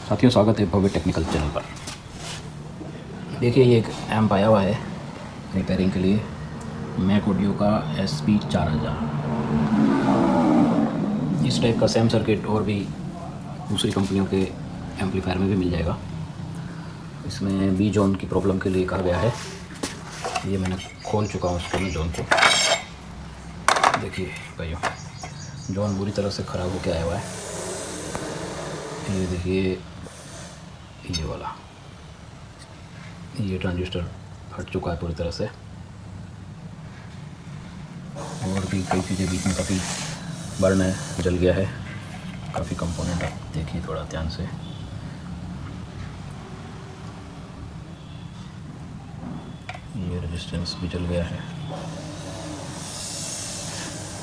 साथियों, स्वागत है भव्य टेक्निकल चैनल पर। देखिए, ये एक एम्प आया हुआ है रिपेयरिंग के लिए, मैक ऑडियो का SP4000। इस टाइप का सेम सर्किट और भी दूसरी कंपनियों के एम्पलीफायर में भी मिल जाएगा। इसमें बी जोन की प्रॉब्लम के लिए कहा गया है। ये मैंने खोल चुका हूँ उसको, मैं जोन को। देखिए भाइयों, जोन बुरी तरह से ख़राब होकर आया हुआ है। ये देखिए, ये वाला ये ट्रांजिस्टर फट चुका है पूरी तरह से, और भी कई चीज़ें बीच में काफ़ी बर्न है, जल गया है काफ़ी कंपोनेंट। आप देखिए थोड़ा ध्यान से। ये रेजिस्टेंस भी जल गया है,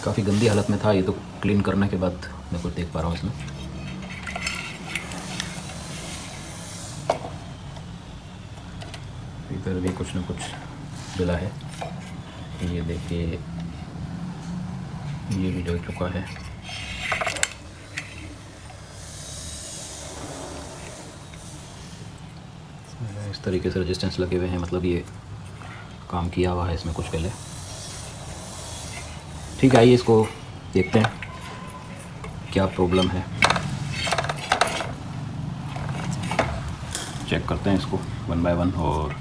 काफ़ी गंदी हालत में था। ये तो क्लीन करने के बाद मैं कुछ देख पा रहा हूँ इसमें। इधर भी कुछ न कुछ जला है। ये देखिए, ये भी जल चुका है। इस तरीके से रेजिस्टेंस लगे हुए हैं, मतलब ये काम किया हुआ है इसमें कुछ पहले। ठीक है, आइए इसको देखते हैं क्या प्रॉब्लम है, चेक करते हैं इसको वन बाय वन। और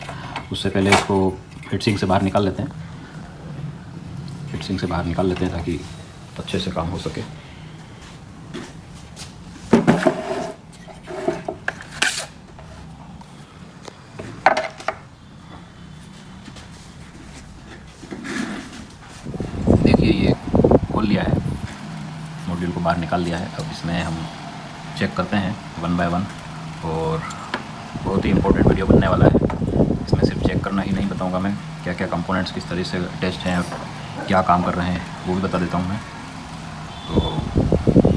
उससे पहले इसको हीटसिंक से बाहर निकाल लेते हैं। हीटसिंक से बाहर निकाल लेते हैं ताकि अच्छे से काम हो सके। देखिए, ये खोल लिया है, मॉड्यूल को बाहर निकाल लिया है। अब इसमें हम चेक करते हैं वन बाय वन, और बहुत ही इम्पोर्टेंट वीडियो बनने वाला है। इसमें सिर्फ चेक करना ही नहीं बताऊंगा मैं, क्या क्या कंपोनेंट्स किस तरह से टेस्ट हैं, क्या काम कर रहे हैं, वो भी बता देता हूं मैं। तो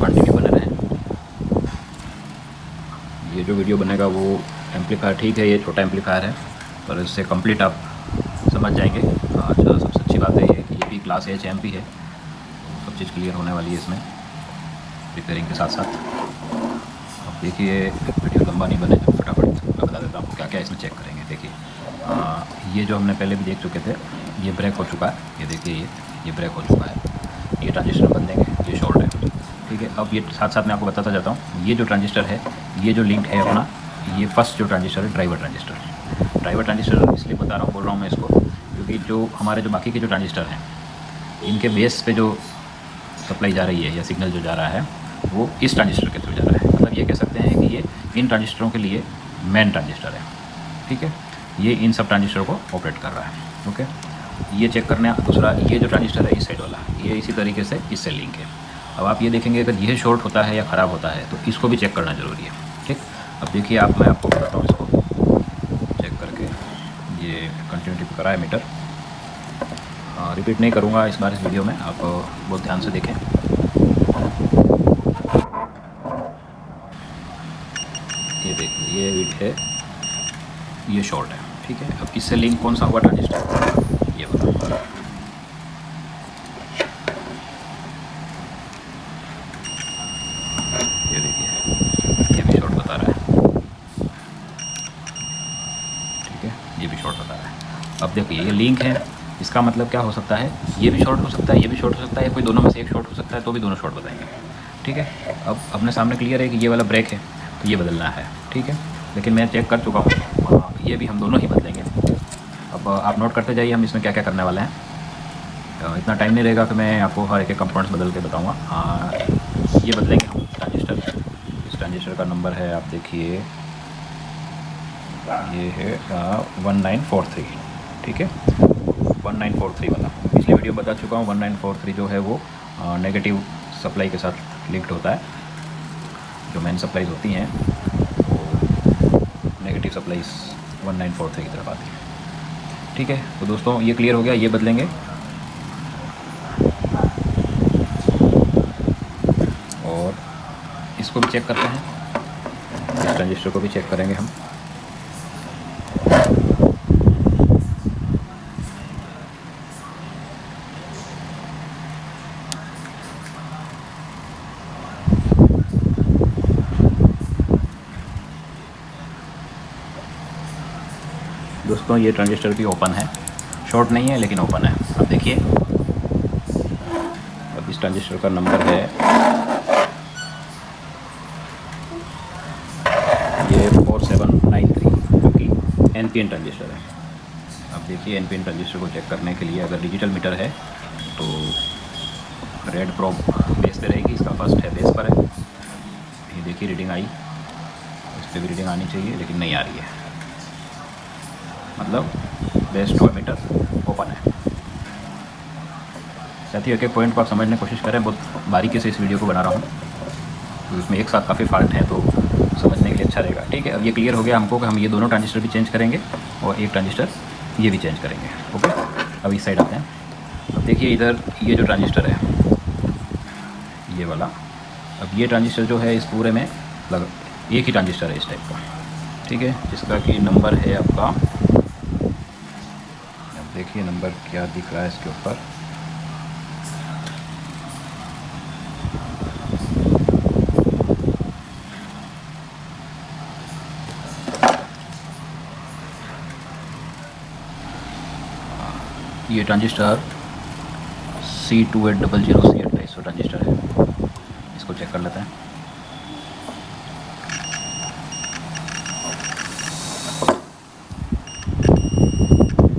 कंटिन्यू बने रहें। ये जो वीडियो बनेगा वो एम्पलीफायर, ठीक है ये छोटा एम्पलीफायर है, पर इससे कंप्लीट आप समझ जाएंगे। अच्छा, सबसे अच्छी बात है ये भी क्लास H एम्पी है, सब चीज़ क्लियर होने वाली है इसमें रिपेयरिंग के साथ साथ। अब देखिए, वीडियो लंबा नहीं बने, तो फटाफट मैं बता देता हूँ क्या क्या इसमें चेक करेंगे। देखिए, ये जो हमने पहले भी देख चुके थे, ये ब्रेक हो चुका है। ये देखिए, ये ब्रेक हो चुका है। ये ट्रांजिस्टर बन देंगे, ये शॉर्ट है। ठीक है, अब ये साथ साथ मैं आपको बताता जाता हूँ। ये जो ट्रांजिस्टर है, ये जो लिंक है अपना, ये फर्स्ट जो ट्रांजिस्टर है, ड्राइवर ट्रांजिस्टर। ड्राइवर ट्रांजिस्टर इसलिए बता रहा हूँ, बोल रहा हूँ मैं इसको, क्योंकि जो हमारे जो बाकी के जो ट्रांजिस्टर हैं, इनके बेस पे जो सप्लाई जा रही है या सिग्नल जो जा रहा है, वो इस ट्रांजिस्टर के थ्रू जा रहा है। मतलब ये कह सकते हैं कि ये इन ट्रांजिस्टरों के लिए मेन ट्रांजिस्टर है। ठीक है, ये इन सब ट्रांजिस्टर को ऑपरेट कर रहा है। ओके, ये चेक करना। दूसरा, ये जो ट्रांजिस्टर है इस साइड वाला, ये इसी तरीके से इससे लिंक है। अब आप ये देखेंगे अगर ये शॉर्ट होता है या ख़राब होता है, तो इसको भी चेक करना ज़रूरी है। ठीक, अब देखिए, मैं आपको बताता हूँ इसको चेक करके। ये कंटिन्यूटी पे करा है मीटर, रिपीट नहीं करूँगा इस बार इस वीडियो में, आप बहुत ध्यान से देखें। ये देखिए, ये है, ये शॉर्ट है। ठीक है, अब इससे लिंक कौन सा हुआ ट्रांजिस्टर, ये बताओ। ये देखिए, ये भी शॉर्ट बता रहा है। ठीक है, ये भी शॉर्ट बता रहा है। अब देखिए, ये लिंक है, इसका मतलब क्या हो सकता है, ये भी शॉर्ट हो सकता है, ये भी शॉर्ट हो सकता है, कोई दोनों में से एक शॉर्ट हो सकता है, तो भी दोनों शॉर्ट बताएंगे। ठीक है, अब अपने सामने क्लियर है कि ये वाला ब्रेक है, तो ये बदलना है। ठीक है, लेकिन मैं चेक कर चुका हूँ, ये भी हम दोनों ही बदलेंगे। अब आप नोट करते जाइए हम इसमें क्या क्या करने वाले हैं। इतना टाइम नहीं रहेगा कि मैं आपको हर एक कंपोनेंट्स बदल के बताऊँगा। ये बदलेंगे हम ट्रांजिस्टर। इस ट्रांजिस्टर का नंबर है, आप देखिए, ये है 1943। ठीक है, 1943 वाला पिछले वीडियो बता चुका हूँ। 1943 जो है वो नेगेटिव सप्लाई के साथ लिंक्ड होता है। जो मेन सप्लाईज होती हैं वो नेगेटिव सप्लाईज 1943 की तरफ आती है। ठीक है, तो दोस्तों ये क्लियर हो गया, ये बदलेंगे। और इसको भी चेक करते हैं, इस ट्रांजिस्टर को भी चेक करेंगे हम। दोस्तों ये ट्रांजिस्टर भी ओपन है, शॉर्ट नहीं है लेकिन ओपन है। अब देखिए, अब इस ट्रांजिस्टर का नंबर है ये 4793, जो कि NPN ट्रांजिस्टर है। अब देखिए NPN ट्रांजिस्टर को चेक करने के लिए अगर डिजिटल मीटर है तो रेड प्रोब बेस पे रहेगी, इसका फर्स्ट है बेस पर है। ये देखिए रीडिंग आई, इस पर भी रीडिंग आनी चाहिए लेकिन नहीं आ रही है, मतलब बेस टू मीटर ओपन है। साथियों, एक एक पॉइंट को आप समझने की कोशिश करें, बहुत बारीकी से इस वीडियो को बना रहा हूँ, तो इसमें एक साथ काफ़ी फॉल्ट हैं तो समझने के लिए अच्छा रहेगा। ठीक है, अब ये क्लियर हो गया हमको कि हम ये दोनों ट्रांजिस्टर भी चेंज करेंगे और एक ट्रांजिस्टर ये भी चेंज करेंगे। ओके, अब इस साइड आते हैं। अब देखिए इधर ये जो ट्रांजिस्टर है ये वाला, अब ये ट्रांजिस्टर जो है इस पूरे में एक ही ट्रांजिस्टर है इस टाइप का, ठीक है, जिसका कि नंबर है आपका, अब देखिए नंबर क्या दिख रहा है इसके ऊपर, ये ट्रांजिस्टर C2800 C2800 ट्रांजिस्टर है। इसको चेक कर लेते हैं।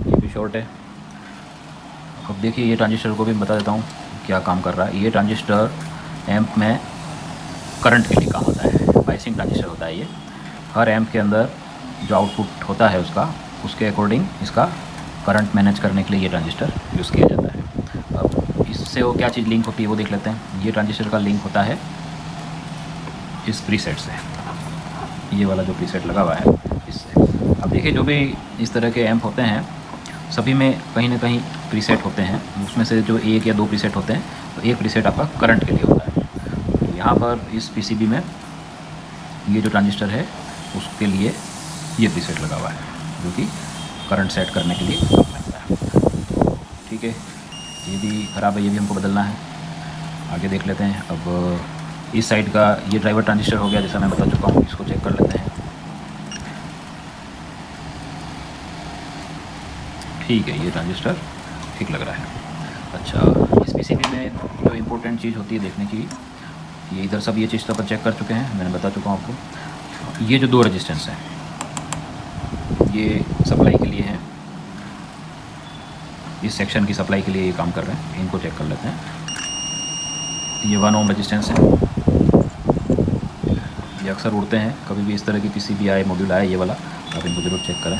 ये भी शॉर्ट है। अब देखिए ये ट्रांजिस्टर को भी बता देता हूँ क्या काम कर रहा है। ये ट्रांजिस्टर एम्प में करंट के लिए काम होता है, बाइसिंग ट्रांजिस्टर होता है ये। हर एम्प के अंदर जो आउटपुट होता है उसके अकॉर्डिंग इसका करंट मैनेज करने के लिए ये ट्रांजिस्टर यूज़ किया जाता है। अब इससे वो क्या चीज़ लिंक होती है वो देख लेते हैं। ये ट्रांजिस्टर का लिंक होता है इस प्रीसेट से, ये वाला जो प्रीसेट लगा हुआ है इससे। अब देखिए जो भी इस तरह के एम्प होते हैं सभी में कहीं ना कहीं प्रीसेट होते हैं, उसमें से जो एक या दो प्रीसेट होते हैं, तो एक प्रीसेट आपका करंट के लिए होता है। तो यहाँ पर इस PCB में ये जो ट्रांजिस्टर है उसके लिए ये प्रीसेट लगा हुआ है जो कि करंट सेट करने के लिए काम लगता है। तो ठीक है, ये भी ख़राब है, ये भी हमको बदलना है। आगे देख लेते हैं। अब इस साइड का ये ड्राइवर ट्रांजिस्टर हो गया, जैसा मैं बता चुका हूँ। इसको चेक कर लेते हैं। ठीक है, ये ट्रांजिस्टर ठीक लग रहा है। अच्छा, इस PCB में जो इम्पोर्टेंट चीज़ होती है देखने की, ये इधर सब ये चीज़ तो अपन चेक कर चुके हैं, मैंने बता चुका हूँ आपको। ये जो दो रेजिस्टेंस हैं ये सप्लाई के लिए हैं, इस सेक्शन की सप्लाई के लिए ये काम कर रहे हैं। इनको चेक कर लेते हैं। ये 1 ओम रेजिस्टेंस है, ये अक्सर उड़ते हैं, कभी भी इस तरह की PCB आए, मॉड्यूल आए ये वाला, आप इनको ज़रूर चेक करें।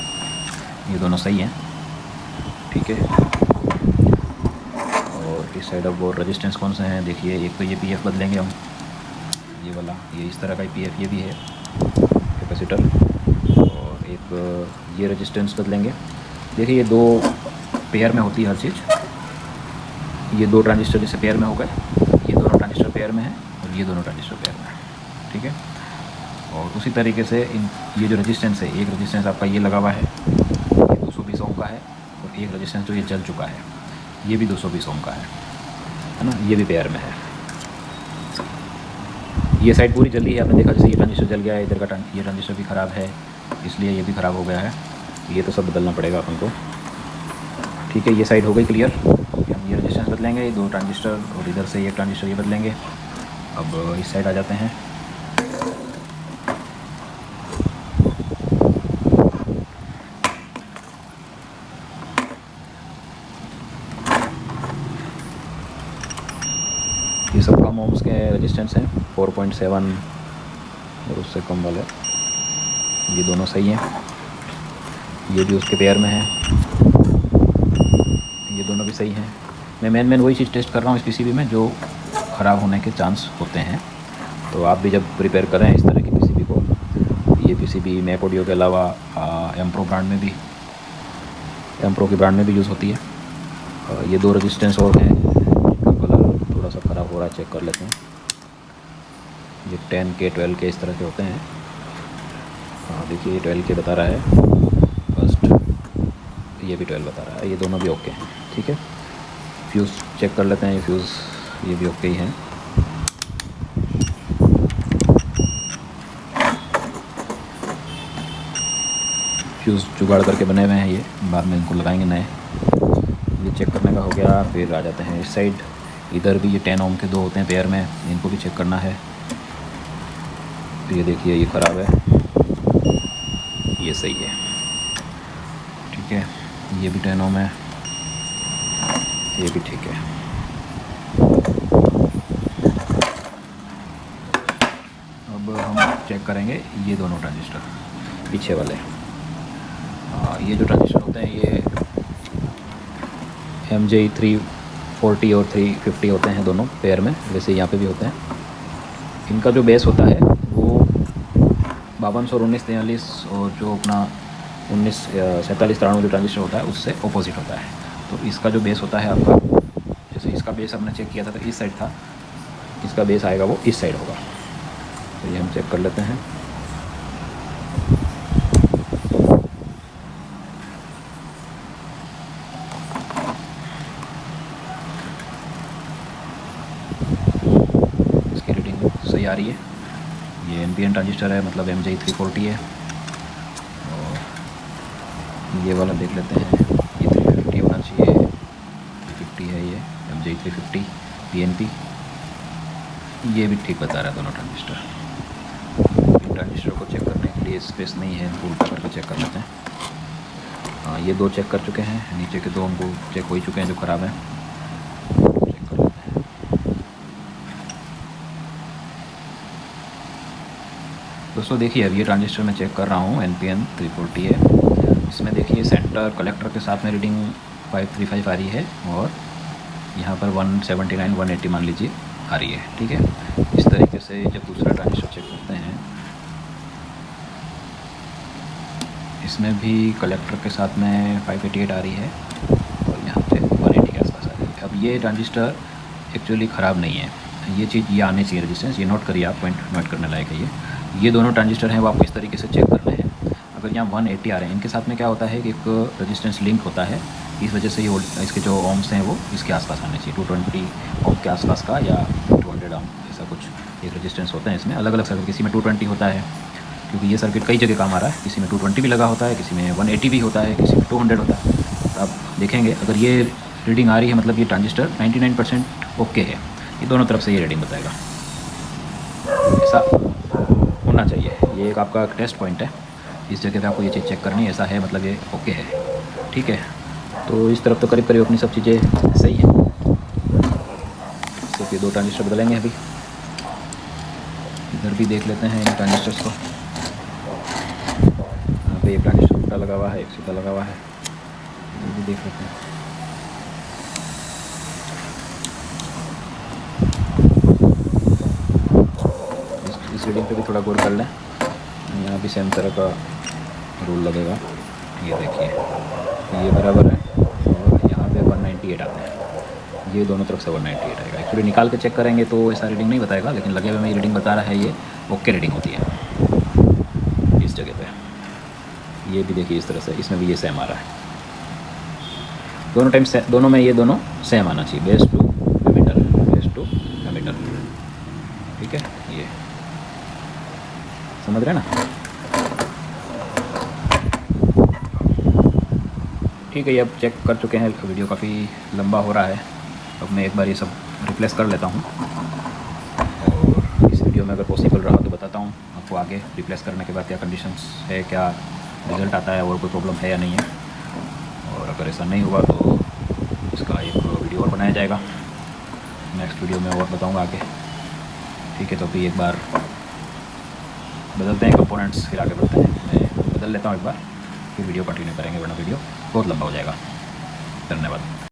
ये दोनों सही हैं, ठीक है। और इस साइड अब वो रेजिस्टेंस कौन से हैं देखिए। एक तो ये PF बदलेंगे हम, ये वाला, ये इस तरह का PF ये भी है कैपेसिटर। और एक ये रेजिस्टेंस बदलेंगे। देखिए ये दो पेयर में होती है हर चीज़। ये दो ट्रांजिस्टर जैसे पेयर में हो गए, ये दोनों ट्रांजिस्टर पेयर में है और ये दोनों ट्रांजिस्टर पेयर में है, ठीक है। और उसी तरीके से ये जो रेजिस्टेंस है, एक रेजिस्टेंस आपका ये लगा हुआ है, ये 220 ओम का है, और एक रेजिस्टेंस जो ये जल चुका है ये भी 220 ओम का है ना, ये भी पेयर में है। ये साइड पूरी जली है, आपने देखा, जैसे ये ट्रांजिस्टर जल गया है, इधर का ये ट्रांजिस्टर भी ख़राब है, इसलिए ये भी ख़राब हो गया है। ये तो सब बदलना पड़ेगा अपन को, ठीक है। ये साइड हो गई क्लियर। हम ये रेजिस्टेंस बदलेंगे, ये दो ट्रांजिस्टर, और इधर से ये ट्रांजिस्टर ये बदलेंगे। अब इस साइड आ जाते हैं। ये सब कम ओम्स के रेजिस्टेंस हैं, 4.7 और उससे कम वाले, ये दोनों सही हैं। ये भी उसके पेयर में है, ये दोनों भी सही हैं। मैं मेन वही चीज़ टेस्ट कर रहा हूँ इस PCB में जो ख़राब होने के चांस होते हैं। तो आप भी जब प्रिपेयर करें इस तरह की PCB को, ये PCB मैक ऑडियो के अलावा एम्प्रो ब्रांड में भी, एम्प्रो की ब्रांड में भी यूज़ होती है। ये दो रेजिस्टेंस और हैं, कलर थोड़ा सा ख़राब हो रहा है, चेक कर लेते हैं। ये 10K 12K इस तरह के होते हैं। हाँ देखिए ये 12K बता रहा है फर्स्ट, ये भी 12 बता रहा है, ये दोनों भी ओके हैं, ठीक है। फ्यूज़ चेक कर लेते हैं। ये फ्यूज़ ये भी ओके ही हैं। फ्यूज़ जुगाड़ करके बने हुए हैं ये, बाद में इनको लगाएंगे नए। ये चेक करने का हो गया। फिर आ जाते हैं इस साइड, इधर भी ये 10 ओम के 2 होते हैं पेयर में, इनको भी चेक करना है। तो ये देखिए ये ख़राब है, ये सही है, ठीक है। ये भी 10 ओम है, ये भी ठीक है। अब हम चेक करेंगे ये दोनों ट्रांजिस्टर पीछे वाले। ये जो ट्रांजिस्टर होते हैं ये MJ 340 और 350 होते हैं दोनों पेयर में, वैसे यहाँ पे भी होते हैं। इनका जो बेस होता है वो 52 और 1943 और जो अपना 1947-93 जो ट्रांजिस्टर होता है उससे अपोजिट होता है। तो इसका जो बेस होता है आपका, जैसे इसका बेस हमने चेक किया था तो इस साइड था, इसका बेस आएगा वो इस साइड होगा। तो ये हम चेक कर लेते हैं। इसकी रीडिंग सही आ रही है। ये NPN ट्रांजिस्टर है, मतलब MJ 340 है। और ये वाला देख लेते हैं, ये 350 होना चाहिए, 350 है ये MJ 350 PNP। ये भी ठीक बता रहा है दोनों ट्रांजिस्टर। ट्रांजिस्टर को चेक करने के लिए स्पेस नहीं है, उल्टा करके चेक कर लेते हैं। हाँ, ये 2 चेक कर चुके हैं, नीचे के 2 हमको चेक हो ही चुके हैं जो ख़राब हैं, चेक कर लेते हैं। दोस्तों देखिए अब ये ट्रांजिस्टर मैं चेक कर रहा हूँ, NPN 340 है। इसमें देखिए सेंटर कलेक्टर के साथ में रीडिंग 535 आ रही है और यहाँ पर 179 180 मान लीजिए आ रही है, ठीक है। इस तरीके से जब दूसरा ट्रांजिस्टर चेक करते हैं, इसमें भी कलेक्टर के साथ में 588 आ रही है और यहाँ पे 180 के आसपास आ रही है। अब ये ट्रांजिस्टर एक्चुअली ख़राब नहीं है, ये चीज़ ये आने चाहिए रेजिस्टेंस, ये नोट करिए आप, पॉइंट नोट करने लायक है ये दोनों ट्रांजिस्टर हैं वो आपको इस तरीके से चेक करने हैं। अगर यहाँ 180 आ रहे हैं, इनके साथ में क्या होता है कि एक रेजिस्टेंस लिंक होता है, इस वजह से ये इसके जो ओम्स हैं वो इसके आसपास आने चाहिए, 220 ओम के आसपास का या 200 ओम, ऐसा कुछ एक रेजिस्टेंस होता है। इसमें अलग अलग सर्किट, किसी में 220 होता है, क्योंकि ये सर्किट कई जगह काम आ रहा है, किसी में 220 भी लगा होता है, किसी में 180 भी होता है, किसी में 200 होता है। तो आप देखेंगे अगर ये रीडिंग आ रही है मतलब ये ट्रांजिस्टर 99% ओके है, ये दोनों तरफ से ये रीडिंग बताएगा, ऐसा होना चाहिए। ये एक आपका टेस्ट पॉइंट है, इस जगह पे आपको ये चीज़ चेक करनी है, ऐसा है मतलब ये ओके है, ठीक है। तो इस तरफ तो करीब करीब अपनी सब चीज़ें सही हैं। सिर्फ ये 2 ट्रांजिस्टर बदलेंगे अभी। इधर भी देख लेते हैं इन ट्रांजिस्टर्स को। यहाँ पे एक ट्रांजिस्टर उल्टा लगा हुआ है, एक सीधा लगा हुआ है, ये भी देख लेते हैं। इस रीडिंग पे भी थोड़ा गौर कर लें, यहाँ भी सेम तरह का रूल लगेगा। ये देखिए ये बराबर है और यहाँ पे 198 आते हैं, ये दोनों तरफ से 198 आएगा। एक्चुअली निकाल के चेक करेंगे तो ऐसा रीडिंग नहीं बताएगा, लेकिन लगे हुए में ये रीडिंग बता रहा है, ये ओके रीडिंग होती है इस जगह पे। ये भी देखिए इस तरह से, इसमें भी ये सेम आ रहा है, दोनों टाइम दोनों में ये दोनों सेम आना चाहिए, base to emitter, base to emitter, ठीक है। ये समझ रहे हैं ना, ठीक है। ये अब चेक कर चुके हैं, वीडियो काफ़ी लंबा हो रहा है, अब मैं एक बार ये सब रिप्लेस कर लेता हूँ और इस वीडियो में अगर पॉसिबल रहा तो बताता हूँ आपको आगे रिप्लेस करने के बाद क्या कंडीशंस है, क्या रिज़ल्ट आता है और कोई प्रॉब्लम है या नहीं है। और अगर ऐसा नहीं हुआ तो इसका एक वीडियो और बनाया जाएगा, नेक्स्ट वीडियो में और बताऊँगा आगे, ठीक है। तो अभी एक बार बदलते हैं कंपोनेंट्स, फिर आगे बढ़ते हैं। मैं बदल लेता हूँ एक बार, फिर वीडियो कंटिन्यू करेंगे, वरना वीडियो बहुत लंबा हो जाएगा। धन्यवाद।